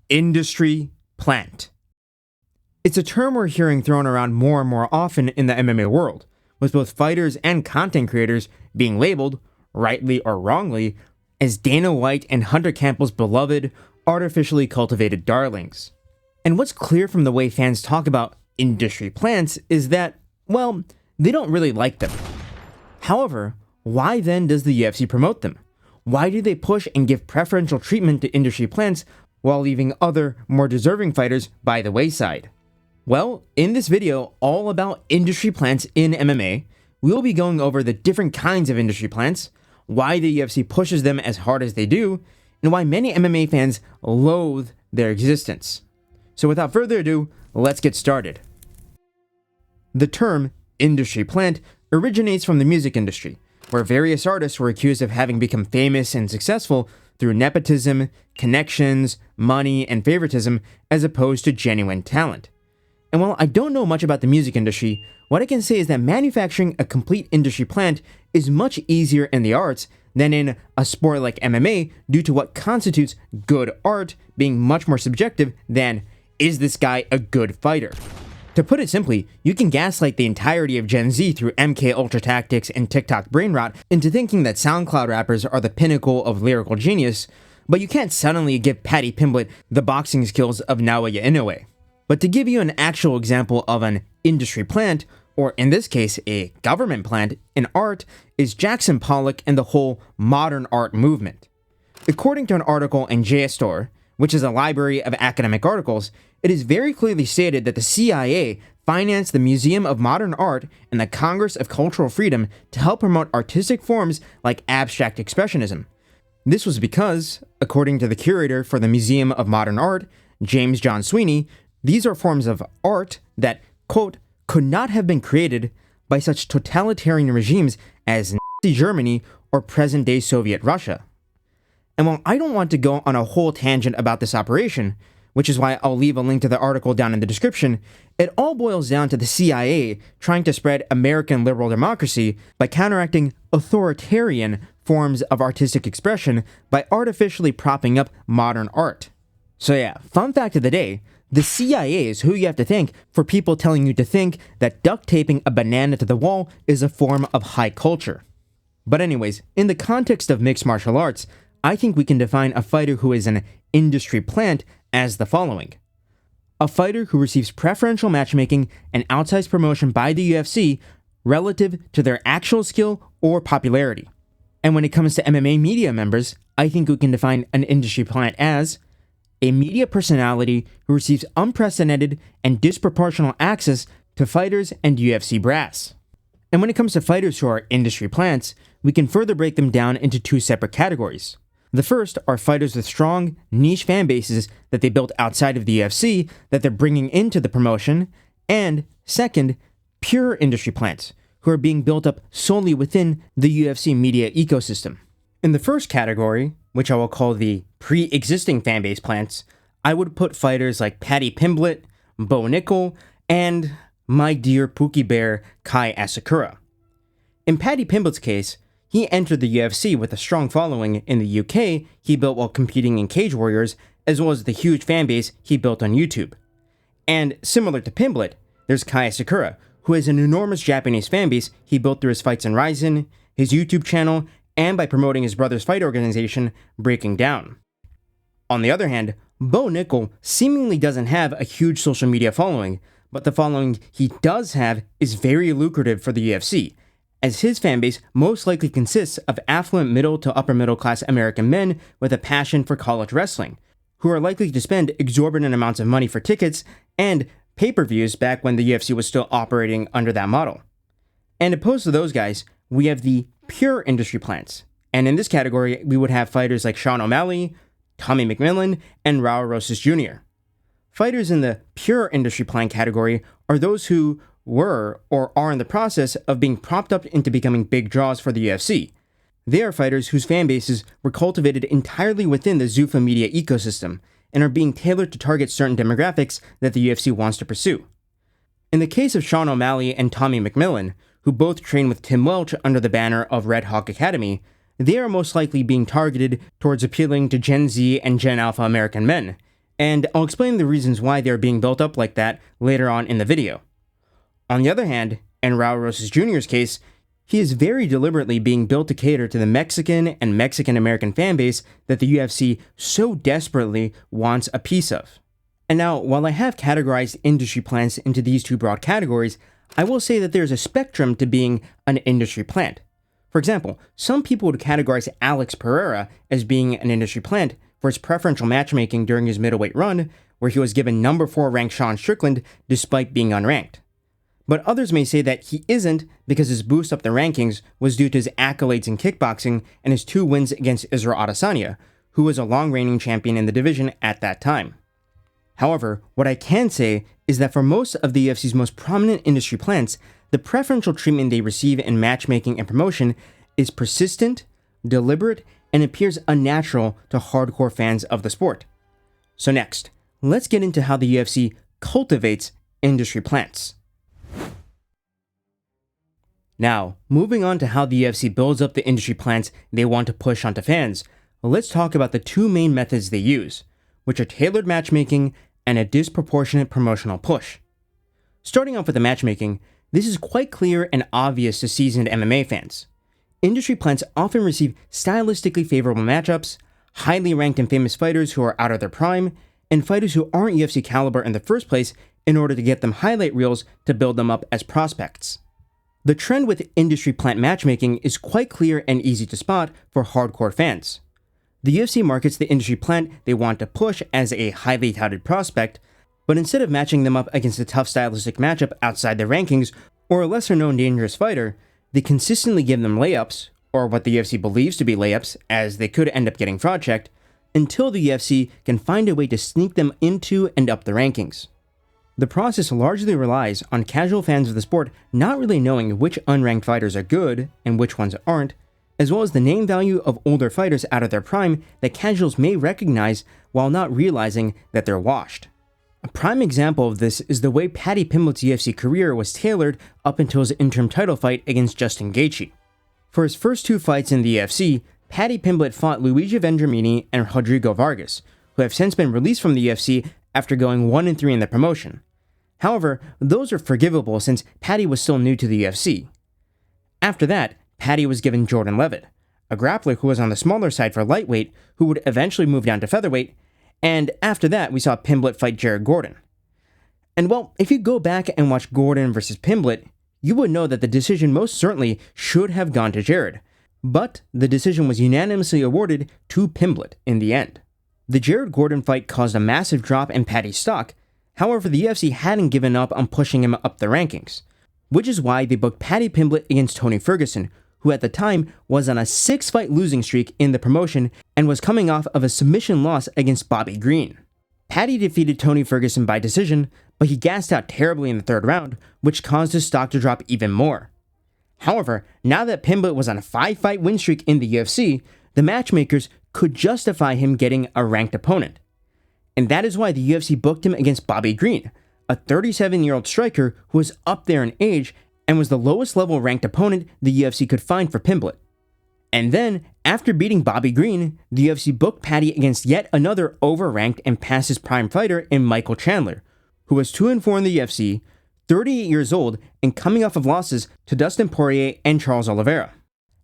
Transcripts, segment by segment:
Industry plant. It's a term we're hearing thrown around more and more often in the MMA world, with both fighters and content creators being labeled, rightly or wrongly, as Dana White and Hunter Campbell's beloved, artificially cultivated darlings. And what's clear from the way fans talk about industry plants is that, well, they don't really like them. However, why then does the UFC promote them? Why do they push and give preferential treatment to industry plants while leaving other, more deserving fighters by the wayside? Well, in this video all about industry plants in MMA, we'll be going over the different kinds of industry plants, why the UFC pushes them as hard as they do, and why many MMA fans loathe their existence. So without further ado, let's get started. The term industry plant originates from the music industry, where various artists were accused of having become famous and successful through nepotism, connections, money, and favoritism, as opposed to genuine talent. And while I don't know much about the music industry, what I can say is that manufacturing a complete industry plant is much easier in the arts than in a sport like MMA due to what constitutes good art being much more subjective than, is this guy a good fighter? To put it simply, you can gaslight the entirety of Gen Z through MK Ultra tactics and TikTok brain rot into thinking that SoundCloud rappers are the pinnacle of lyrical genius, but you can't suddenly give Paddy Pimblett the boxing skills of Naoya Inoue. But to give you an actual example of an industry plant, or in this case, a government plant, in art, is Jackson Pollock and the whole modern art movement. According to an article in JSTOR, which is a library of academic articles, it is very clearly stated that the CIA financed the Museum of Modern Art and the Congress of Cultural Freedom to help promote artistic forms like abstract expressionism. This was because, according to the curator for the Museum of Modern Art, James John Sweeney, these are forms of art that, quote, could not have been created by such totalitarian regimes as Nazi Germany or present-day Soviet Russia. And while I don't want to go on a whole tangent about this operation, which is why I'll leave a link to the article down in the description, it all boils down to the CIA trying to spread American liberal democracy by counteracting authoritarian forms of artistic expression by artificially propping up modern art. So yeah, fun fact of the day, the CIA is who you have to thank for people telling you to think that duct taping a banana to the wall is a form of high culture. But anyways, in the context of mixed martial arts, I think we can define a fighter who is an industry plant as the following. A fighter who receives preferential matchmaking and outsized promotion by the UFC relative to their actual skill or popularity. And when it comes to MMA media members, I think we can define an industry plant as a media personality who receives unprecedented and disproportional access to fighters and UFC brass. And when it comes to fighters who are industry plants, we can further break them down into two separate categories. The first are fighters with strong, niche fan bases that they built outside of the UFC that they're bringing into the promotion, and second, pure industry plants who are being built up solely within the UFC media ecosystem. In the first category, which I will call the pre-existing fanbase plants, I would put fighters like Paddy Pimblett, Bo Nickel, and my dear Pookie Bear Kai Asakura. In Paddy Pimblett's case, he entered the UFC with a strong following in the UK he built while competing in Cage Warriors, as well as the huge fanbase he built on YouTube. And similar to Pimblett, there's Kai Asakura, who has an enormous Japanese fanbase he built through his fights in Ryzen, his YouTube channel, and by promoting his brother's fight organization, Breaking Down. On the other hand, Bo Nickel seemingly doesn't have a huge social media following, but the following he does have is very lucrative for the UFC, as his fanbase most likely consists of affluent middle to upper middle class American men with a passion for college wrestling, who are likely to spend exorbitant amounts of money for tickets and pay-per-views back when the UFC was still operating under that model. And opposed to those guys, we have the pure industry plants, and in this category, we would have fighters like Sean O'Malley, Tommy McMillan, and Raul Rosas Jr. Fighters in the pure industry plant category are those who were or are in the process of being propped up into becoming big draws for the UFC. They are fighters whose fan bases were cultivated entirely within the Zuffa media ecosystem and are being tailored to target certain demographics that the UFC wants to pursue. In the case of Sean O'Malley and Tommy McMillan, who both train with Tim Welch under the banner of Red Hawk Academy, they are most likely being targeted towards appealing to Gen Z and Gen Alpha American men, and I'll explain the reasons why they're being built up like that later on in the video. On the other hand, in Raul Rosas Jr.'s case, he is very deliberately being built to cater to the Mexican and Mexican-American fan base that the UFC so desperately wants a piece of. And now, while I have categorized industry plants into these two broad categories, I will say that there's a spectrum to being an industry plant. For example, some people would categorize Alex Pereira as being an industry plant for his preferential matchmaking during his middleweight run, where he was given number 4 ranked Sean Strickland despite being unranked. But others may say that he isn't because his boost up the rankings was due to his accolades in kickboxing and his 2 wins against Israel Adesanya, who was a long-reigning champion in the division at that time. However, what I can say is that for most of the UFC's most prominent industry plants, the preferential treatment they receive in matchmaking and promotion is persistent, deliberate, and appears unnatural to hardcore fans of the sport. So next, let's get into how the UFC cultivates industry plants. Now, moving on to how the UFC builds up the industry plants they want to push onto fans, let's talk about the 2 main methods they use, which are tailored matchmaking and a disproportionate promotional push. Starting off with the matchmaking, this is quite clear and obvious to seasoned MMA fans. Industry plants often receive stylistically favorable matchups, highly ranked and famous fighters who are out of their prime, and fighters who aren't UFC caliber in the first place in order to get them highlight reels to build them up as prospects. The trend with industry plant matchmaking is quite clear and easy to spot for hardcore fans. The UFC markets the industry plant they want to push as a highly touted prospect, but instead of matching them up against a tough stylistic matchup outside their rankings or a lesser known dangerous fighter, they consistently give them layups, or what the UFC believes to be layups, as they could end up getting fraud checked, until the UFC can find a way to sneak them into and up the rankings. The process largely relies on casual fans of the sport not really knowing which unranked fighters are good and which ones aren't, as well as the name value of older fighters out of their prime that casuals may recognize while not realizing that they're washed. A prime example of this is the way Paddy Pimblett's UFC career was tailored up until his interim title fight against Justin Gaethje. For his first 2 fights in the UFC, Paddy Pimblett fought Luigi Vendramini and Rodrigo Vargas, who have since been released from the UFC after going 1-3 in the promotion. However, those are forgivable since Paddy was still new to the UFC. After that, Paddy was given Jordan Levitt, a grappler who was on the smaller side for lightweight who would eventually move down to featherweight, and after that we saw Pimblett fight Jared Gordon. And well, if you go back and watch Gordon versus Pimblett, you would know that the decision most certainly should have gone to Jared, but the decision was unanimously awarded to Pimblett in the end. The Jared Gordon fight caused a massive drop in Paddy's stock. However, the UFC hadn't given up on pushing him up the rankings, which is why they booked Paddy Pimblett against Tony Ferguson, who at the time was on a 6-fight losing streak in the promotion and was coming off of a submission loss against Bobby Green. Paddy defeated Tony Ferguson by decision, but he gassed out terribly in the 3rd round, which caused his stock to drop even more. However, now that Pimblett was on a 5-fight win streak in the UFC, the matchmakers could justify him getting a ranked opponent. And that is why the UFC booked him against Bobby Green, a 37-year-old striker who was up there in age and was the lowest level ranked opponent the UFC could find for Pimblett. And then, after beating Bobby Green, the UFC booked Paddy against yet another overranked and past his prime fighter in Michael Chandler, who was 2-4 in the UFC, 38 years old, and coming off of losses to Dustin Poirier and Charles Oliveira.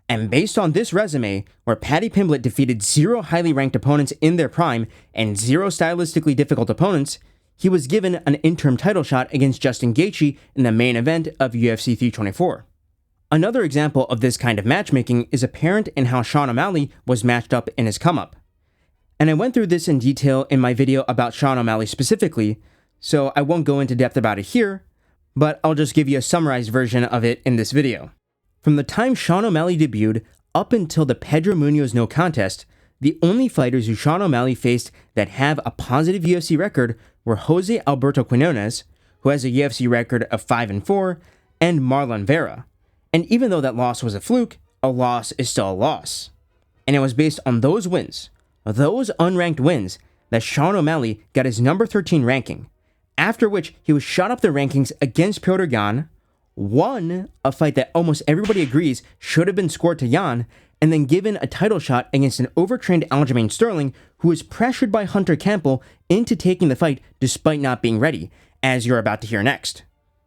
And based on this resume, where Paddy Pimblett defeated 0 highly ranked opponents in their prime and 0 stylistically difficult opponents, he was given an interim title shot against Justin Gaethje in the main event of UFC 324. Another example of this kind of matchmaking is apparent in how Sean O'Malley was matched up in his come-up. And I went through this in detail in my video about Sean O'Malley specifically, so I won't go into depth about it here, but I'll just give you a summarized version of it in this video. From the time Sean O'Malley debuted up until the Pedro Munoz no contest, the only fighters who Sean O'Malley faced that have a positive UFC record were Jose Alberto Quinones, who has a UFC record of 5-4, and Marlon Vera. And even though that loss was a fluke, a loss is still a loss. And it was based on those wins, those unranked wins, that Sean O'Malley got his number 13 ranking, after which he was shot up the rankings against Petr Yan, won a fight that almost everybody agrees should have been scored to Yan, and then given a title shot against an overtrained Aljamain Sterling who was pressured by Hunter Campbell into taking the fight despite not being ready, as you're about to hear next.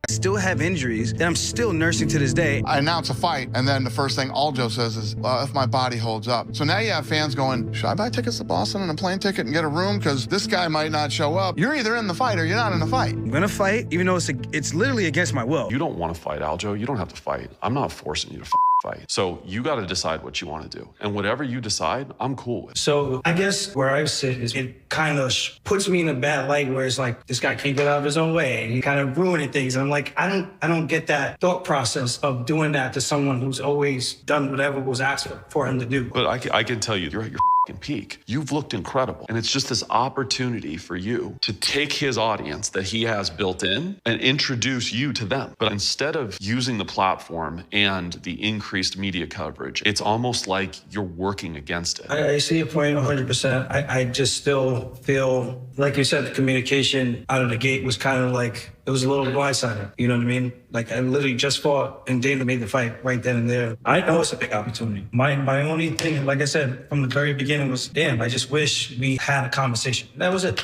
I still have injuries that I'm still nursing to this day. I announce a fight, and then the first thing Aljo says is, well, if my body holds up. So now you have fans going, should I buy tickets to Boston and a plane ticket and get a room? Because this guy might not show up. You're either in the fight or you're not in the fight. I'm gonna fight, even though it's literally against my will. You don't want to fight, Aljo. You don't have to fight. I'm not forcing you to fight. So you got to decide what you want to do. And whatever you decide, I'm cool with. So I guess where I sit is it kind of puts me in a bad light where it's like, this guy can't get out of his own way. And he kind of ruining things. And I'm like, I don't get that thought process of doing that to someone who's always done whatever was asked for him to do. But I can tell you, you're at your peak. You've looked incredible. And it's just this opportunity for you to take his audience that he has built in and introduce you to them. But instead of using the platform and the increased media coverage, it's almost like you're working against it. I see your point 100%. I just still feel, like you said, the communication out of the gate was kind of like, it was a little blindsided. You know what I mean? Like, I literally just fought and Dana made the fight right then and there. I know it's a big opportunity. My only thing, like I said, from the very beginning was, damn, I just wish we had a conversation. That was it.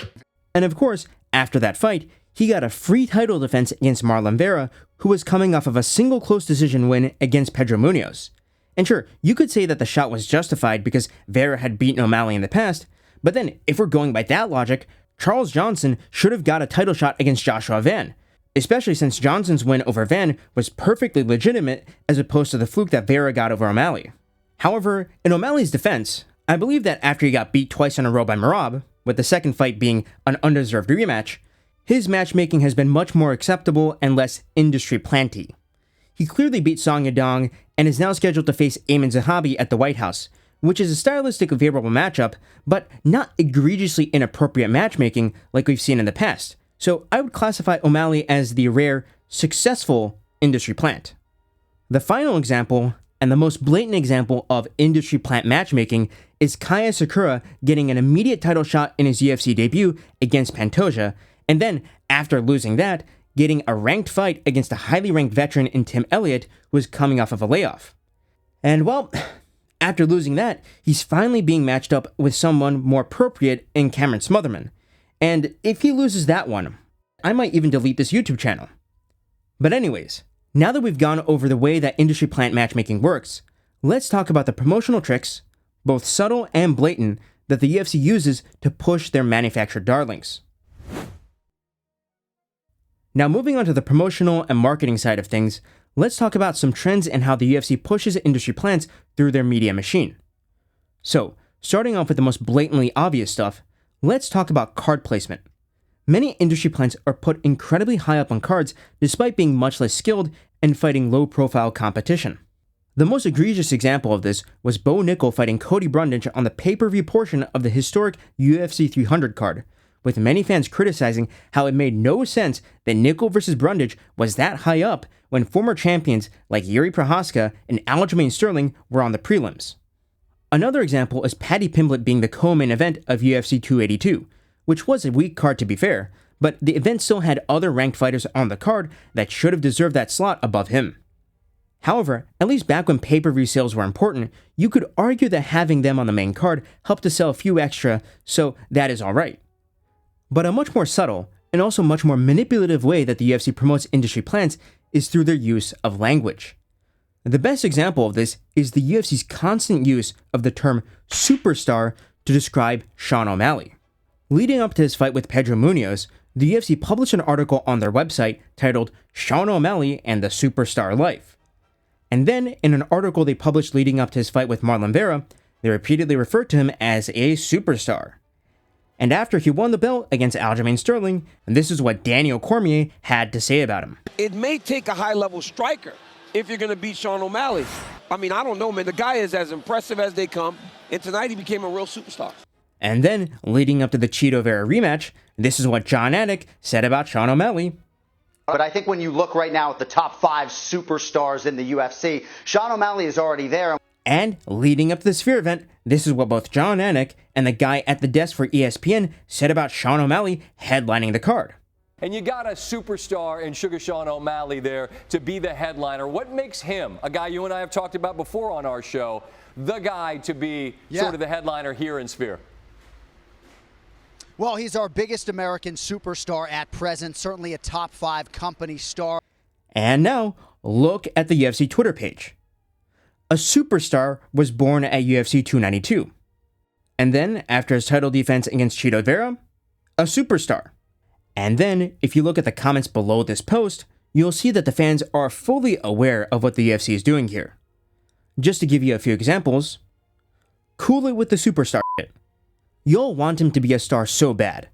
And of course, after that fight, he got a free title defense against Marlon Vera, who was coming off of a single close decision win against Pedro Munoz. And sure, you could say that the shot was justified because Vera had beaten O'Malley in the past, but then if we're going by that logic, Charles Johnson should have got a title shot against Joshua Van, especially since Johnson's win over Van was perfectly legitimate as opposed to the fluke that Vera got over O'Malley. However, in O'Malley's defense, I believe that after he got beat twice in a row by Merab, with the second fight being an undeserved rematch, his matchmaking has been much more acceptable and less industry planty. He clearly beat Song Yadong and is now scheduled to face Ayman Zahabi at the White House, which is a stylistically favorable matchup, but not egregiously inappropriate matchmaking like we've seen in the past. So I would classify O'Malley as the rare, successful industry plant. The final example, and the most blatant example of industry plant matchmaking, is Kaya Sakura getting an immediate title shot in his UFC debut against Pantoja, and then, after losing that, getting a ranked fight against a highly ranked veteran in Tim Elliott who was coming off of a layoff. And well, after losing that, he's finally being matched up with someone more appropriate in Cameron Smotherman. And if he loses that one, I might even delete this YouTube channel. But anyways, now that we've gone over the way that industry plant matchmaking works, let's talk about the promotional tricks, both subtle and blatant, that the UFC uses to push their manufactured darlings. Now moving on to the promotional and marketing side of things, let's talk about some trends and how the UFC pushes industry plants through their media machine. So, starting off with the most blatantly obvious stuff, let's talk about card placement. Many industry plants are put incredibly high up on cards despite being much less skilled and fighting low-profile competition. The most egregious example of this was Bo Nickel fighting Cody Brundage on the pay-per-view portion of the historic UFC 300 card, with many fans criticizing how it made no sense that Nickel versus Brundage was that high up when former champions like Yuri Prohaska and Aljamain Sterling were on the prelims. Another example is Paddy Pimblett being the co-main event of UFC 282, which was a weak card to be fair, but the event still had other ranked fighters on the card that should have deserved that slot above him. However, at least back when pay-per-view sales were important, you could argue that having them on the main card helped to sell a few extra, so that is alright. But a much more subtle, and also much more manipulative way that the UFC promotes industry plants is through their use of language. The best example of this is the UFC's constant use of the term superstar to describe Sean O'Malley. Leading up to his fight with Pedro Munoz, the UFC published an article on their website titled Sean O'Malley and the Superstar Life. And then, in an article they published leading up to his fight with Marlon Vera, they repeatedly referred to him as a superstar. And after he won the belt against Aljamain Sterling, this is what Daniel Cormier had to say about him. It may take a high-level striker if you're going to beat Sean O'Malley. I mean, I don't know, man. The guy is as impressive as they come, and tonight he became a real superstar. And then, leading up to the Cheeto Vera rematch, this is what John Anik said about Sean O'Malley. But I think when you look right now at the top 5 superstars in the UFC, Sean O'Malley is already there. And leading up to the Sphere event, this is what both John Anik and the guy at the desk for ESPN said about Sean O'Malley headlining the card. And you got a superstar in Sugar Sean O'Malley there to be the headliner. What makes him, a guy you and I have talked about before on our show, the guy to be sort of the headliner here in Sphere? Well, he's our biggest American superstar at present, certainly a top 5 company star. And now, look at the UFC Twitter page. A superstar was born at UFC 292. And then, after his title defense against Chito Vera, a superstar. And then, if you look at the comments below this post, you'll see that the fans are fully aware of what the UFC is doing here. Just to give you a few examples, cool it with the superstar shit. You'll want him to be a star so bad.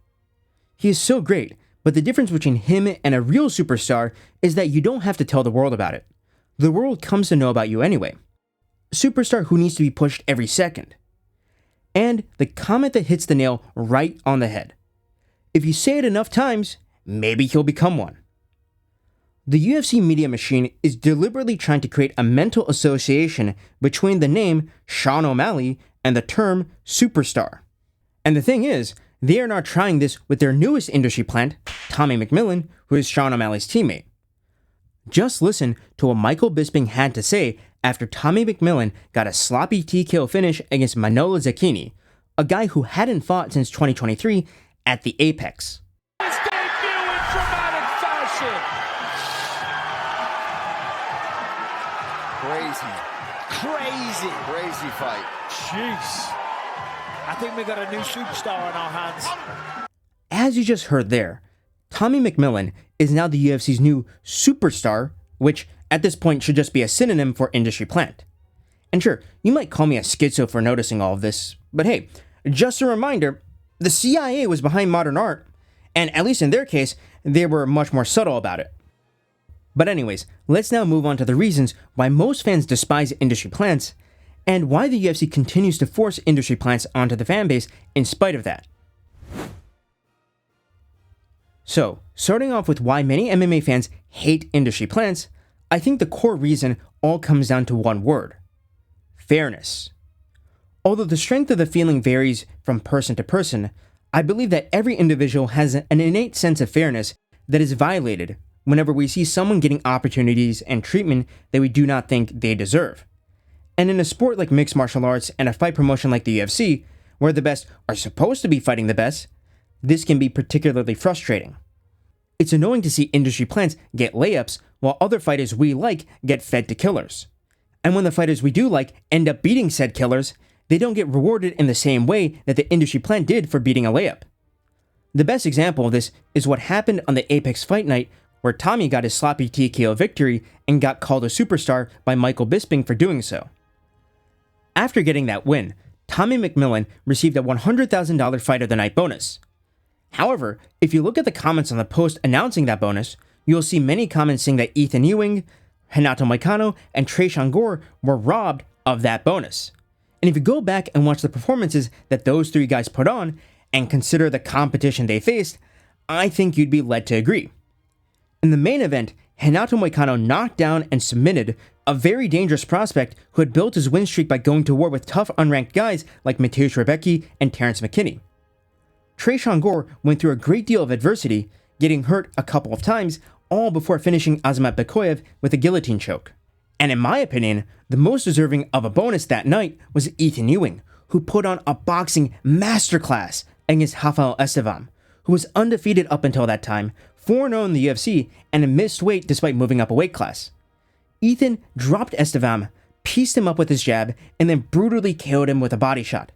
He is so great, but the difference between him and a real superstar is that you don't have to tell the world about it. The world comes to know about you anyway. A superstar who needs to be pushed every second. And the comment that hits the nail right on the head. If you say it enough times, maybe he'll become one. The UFC media machine is deliberately trying to create a mental association between the name Sean O'Malley and the term superstar. And the thing is, they are not trying this with their newest industry plant, Tommy McMillan, who is Sean O'Malley's teammate. Just listen to what Michael Bisping had to say after Tommy McMillan got a sloppy TKO finish against Manolo Zacchini, a guy who hadn't fought since 2023 at the Apex. His debut in dramatic fashion. Crazy fight. Jeez. I think we got a new superstar on our hands. As you just heard there, Tommy McMillan is now the UFC's new superstar, which at this point should just be a synonym for industry plant. And sure, you might call me a schizo for noticing all of this, but hey, just a reminder, the CIA was behind modern art, and at least in their case, they were much more subtle about it. But anyways, let's now move on to the reasons why most fans despise industry plants, and why the UFC continues to force industry plants onto the fanbase in spite of that. So, starting off with why many MMA fans hate industry plants, I think the core reason all comes down to one word: fairness. Although the strength of the feeling varies from person to person, I believe that every individual has an innate sense of fairness that is violated whenever we see someone getting opportunities and treatment that we do not think they deserve. And in a sport like mixed martial arts and a fight promotion like the UFC, where the best are supposed to be fighting the best, this can be particularly frustrating. It's annoying to see industry plants get layups while other fighters we like get fed to killers. And when the fighters we do like end up beating said killers, they don't get rewarded in the same way that the industry plant did for beating a layup. The best example of this is what happened on the Apex Fight Night, where Tommy got his sloppy TKO victory and got called a superstar by Michael Bisping for doing so. After getting that win, Tommy McMillan received a $100,000 Fight of the Night bonus. However, if you look at the comments on the post announcing that bonus, you'll see many comments saying that Ethan Ewing, Renato Moicano, and Tresean Gore were robbed of that bonus. And if you go back and watch the performances that those three guys put on, and consider the competition they faced, I think you'd be led to agree. In the main event, Renato Moicano knocked down and submitted a very dangerous prospect who had built his win streak by going to war with tough unranked guys like Mateusz Rebecki and Terrence McKinney. Tresean Gore went through a great deal of adversity, getting hurt a couple of times, all before finishing Azamat Bekoyev with a guillotine choke. And in my opinion, the most deserving of a bonus that night was Ethan Ewing, who put on a boxing masterclass against Rafael Estevam, who was undefeated up until that time, 4-0 in the UFC, and missed weight despite moving up a weight class. Ethan dropped Estevam, pieced him up with his jab, and then brutally KO'd him with a body shot.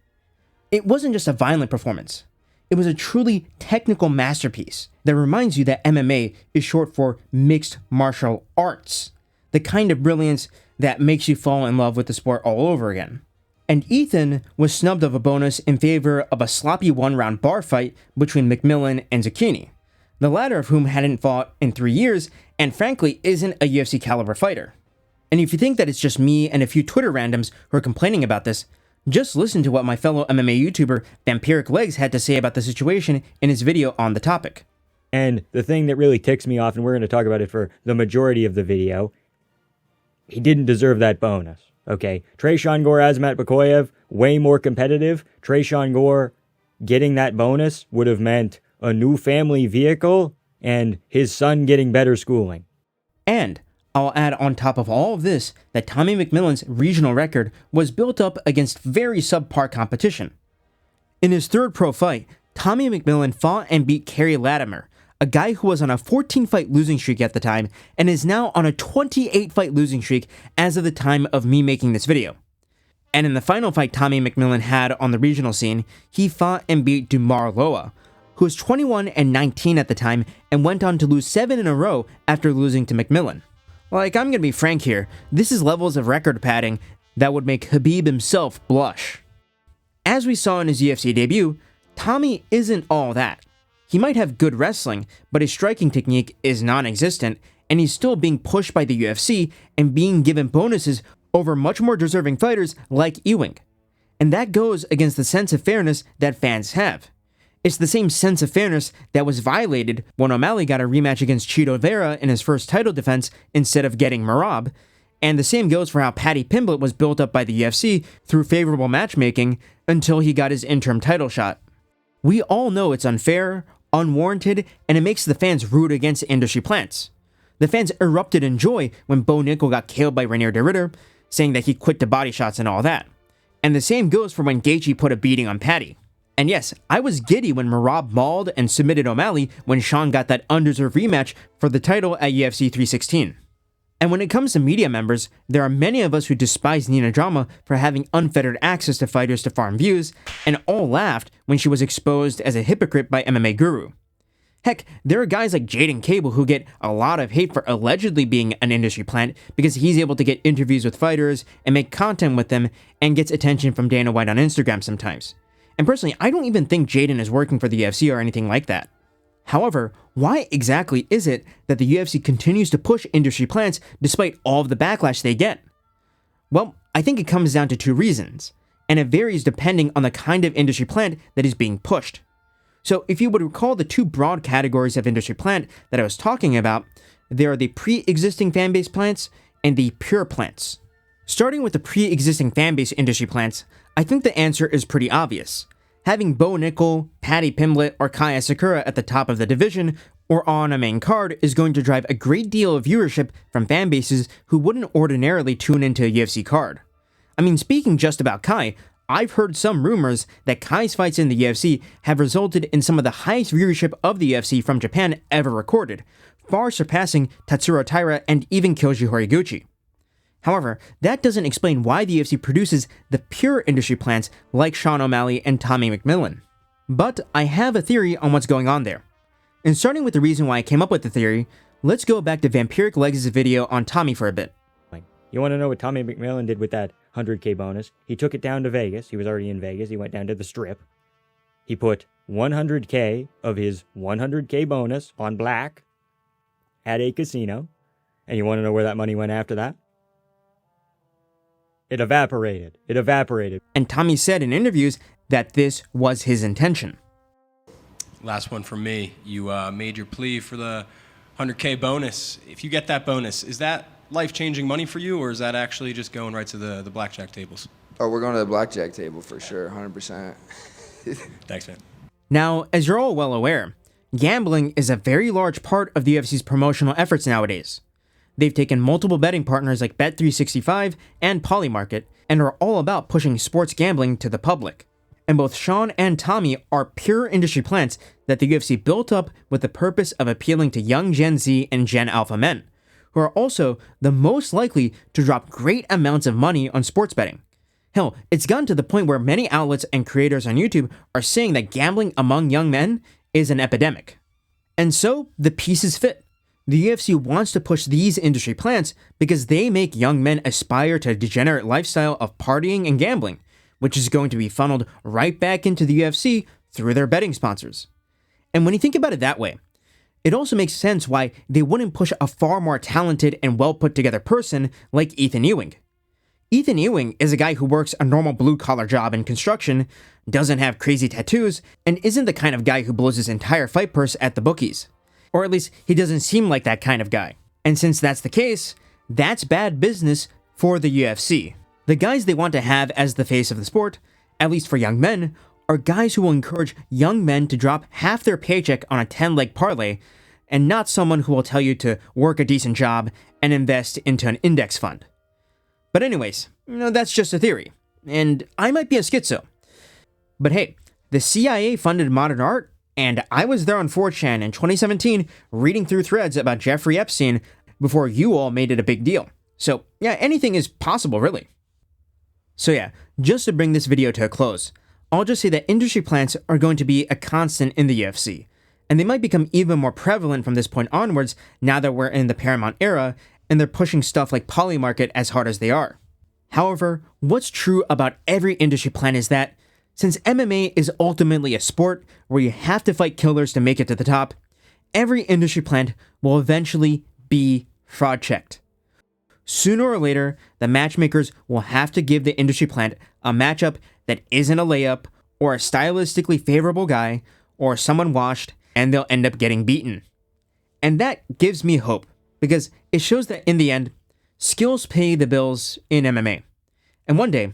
It wasn't just a violent performance. It was a truly technical masterpiece that reminds you that MMA is short for mixed martial arts, the kind of brilliance that makes you fall in love with the sport all over again. And Ethan was snubbed of a bonus in favor of a sloppy one-round bar fight between McMillan and Zacchini, the latter of whom hadn't fought in 3 years and frankly isn't a UFC caliber fighter. And if you think that it's just me and a few Twitter randoms who are complaining about this, just listen to what my fellow MMA YouTuber Vampiric Legs had to say about the situation in his video on the topic. And the thing that really ticks me off, and we're going to talk about it for the majority of the video, he didn't deserve that bonus, okay? Tresean Gore, Azamat Bekoyev, way more competitive. Tresean Gore getting that bonus would have meant a new family vehicle and his son getting better schooling. And I'll add on top of all of this that Tommy McMillan's regional record was built up against very subpar competition. In his third pro fight, Tommy McMillan fought and beat Kerry Latimer, a guy who was on a 14-fight losing streak at the time and is now on a 28-fight losing streak as of the time of me making this video. And in the final fight Tommy McMillan had on the regional scene, he fought and beat Dumar Loa, who was 21-19 at the time and went on to lose 7 in a row after losing to McMillan. Like, I'm gonna be frank here, this is levels of record padding that would make Khabib himself blush. As we saw in his UFC debut, Tommy isn't all that. He might have good wrestling, but his striking technique is non-existent, and he's still being pushed by the UFC and being given bonuses over much more deserving fighters like Ewing. And that goes against the sense of fairness that fans have. It's the same sense of fairness that was violated when O'Malley got a rematch against Chito Vera in his first title defense instead of getting Merab, and the same goes for how Paddy Pimblett was built up by the UFC through favorable matchmaking until he got his interim title shot. We all know it's unfair, unwarranted, and it makes the fans root against industry plants. The fans erupted in joy when Bo Nickel got killed by Rainier de Ritter, saying that he quit to body shots and all that. And the same goes for when Gaethje put a beating on Paddy. And yes, I was giddy when Merab mauled and submitted O'Malley when Sean got that undeserved rematch for the title at UFC 316. And when it comes to media members, there are many of us who despise Nina Drama for having unfettered access to fighters to farm views, and all laughed when she was exposed as a hypocrite by MMA Guru. Heck, there are guys like Jaden Cable who get a lot of hate for allegedly being an industry plant because he's able to get interviews with fighters and make content with them and gets attention from Dana White on Instagram sometimes. And personally, I don't even think Jaden is working for the UFC or anything like that. However, why exactly is it that the UFC continues to push industry plants despite all of the backlash they get? Well, I think it comes down to two reasons, and it varies depending on the kind of industry plant that is being pushed. So if you would recall the two broad categories of industry plant that I was talking about, there are the pre-existing fanbase plants and the pure plants. Starting with the pre-existing fanbase industry plants, I think the answer is pretty obvious. Having Bo Nickel, Paddy Pimblett, or Kaya Sakura at the top of the division or on a main card is going to drive a great deal of viewership from fan bases who wouldn't ordinarily tune into a UFC card. I mean, speaking just about Kai, I've heard some rumors that Kai's fights in the UFC have resulted in some of the highest viewership of the UFC from Japan ever recorded, far surpassing Tatsuro Taira and even Kyoji Horiguchi. However, that doesn't explain why the UFC produces the pure industry plants like Sean O'Malley and Tommy McMillan. But I have a theory on what's going on there. And starting with the reason why I came up with the theory, let's go back to Vampiric Legs' video on Tommy for a bit. You want to know what Tommy McMillan did with that 100K bonus? He took it down to Vegas. He was already in Vegas. He went down to the Strip. He put 100K of his 100K bonus on black at a casino. And you want to know where that money went after that? It evaporated. It evaporated. And Tommy said in interviews that this was his intention. Last one from me. You made your plea for the 100K bonus. If you get that bonus, is that life-changing money for you, or is that actually just going right to the blackjack tables? Oh, we're going to the blackjack table for sure, 100%. Thanks, man. Now, as you're all well aware, gambling is a very large part of the UFC's promotional efforts nowadays. They've taken multiple betting partners like Bet365 and Polymarket and are all about pushing sports gambling to the public. And both Sean and Tommy are pure industry plants that the UFC built up with the purpose of appealing to young Gen Z and Gen Alpha men, who are also the most likely to drop great amounts of money on sports betting. Hell, it's gotten to the point where many outlets and creators on YouTube are saying that gambling among young men is an epidemic. And so, the pieces fit. The UFC wants to push these industry plants because they make young men aspire to a degenerate lifestyle of partying and gambling, which is going to be funneled right back into the UFC through their betting sponsors. And when you think about it that way, it also makes sense why they wouldn't push a far more talented and well put together person like Ethan Ewing. Ethan Ewing is a guy who works a normal blue-collar job in construction, doesn't have crazy tattoos, and isn't the kind of guy who blows his entire fight purse at the bookies. Or at least, he doesn't seem like that kind of guy. And since that's the case, that's bad business for the UFC. The guys they want to have as the face of the sport, at least for young men, are guys who will encourage young men to drop half their paycheck on a 10-leg parlay and not someone who will tell you to work a decent job and invest into an index fund. But anyways, that's just a theory, and I might be a schizo. But hey, the CIA funded modern art, and I was there on 4chan in 2017 reading through threads about Jeffrey Epstein before you all made it a big deal. So yeah, anything is possible, really. So yeah, just to bring this video to a close, I'll just say that industry plants are going to be a constant in the UFC, and they might become even more prevalent from this point onwards now that we're in the Paramount era and they're pushing stuff like Polymarket as hard as they are. However, what's true about every industry plant is that since MMA is ultimately a sport where you have to fight killers to make it to the top, every industry plant will eventually be fraud checked. Sooner or later, the matchmakers will have to give the industry plant a matchup that isn't a layup, or a stylistically favorable guy, or someone washed, and they'll end up getting beaten. And that gives me hope, because it shows that in the end, skills pay the bills in MMA. And one day,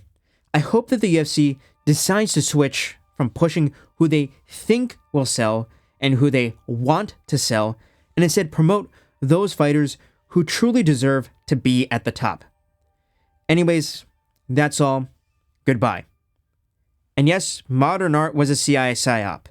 I hope that the UFC decides to switch from pushing who they think will sell and who they want to sell, and instead promote those fighters who truly deserve to be at the top. Anyways, that's all. Goodbye. And yes, modern art was a CIA psyop.